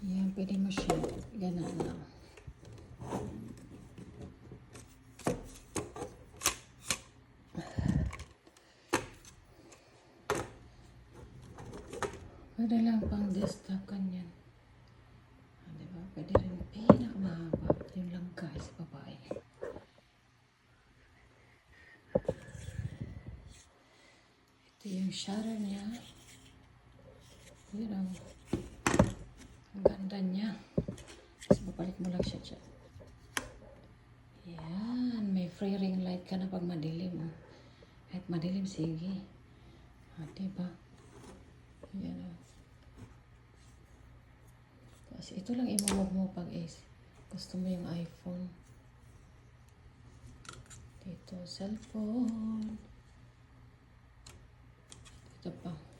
Yan, pwede mo siya. Ganun lang. Pwede lang pang desktop kanyan. Diba? Pwede rin pinakamahaba. Yun lang guys, babae. Ito yung shutter niya. Yun ang ganda niya. Tapos babalik mo lang siya dyan. Yan. May free ring light ka na pag madilim. Kahit madilim, sige. Diba? Yan o. Kasi ito lang imumove mo pag gusto mo yung iPhone. Dito, cellphone. Ito pa.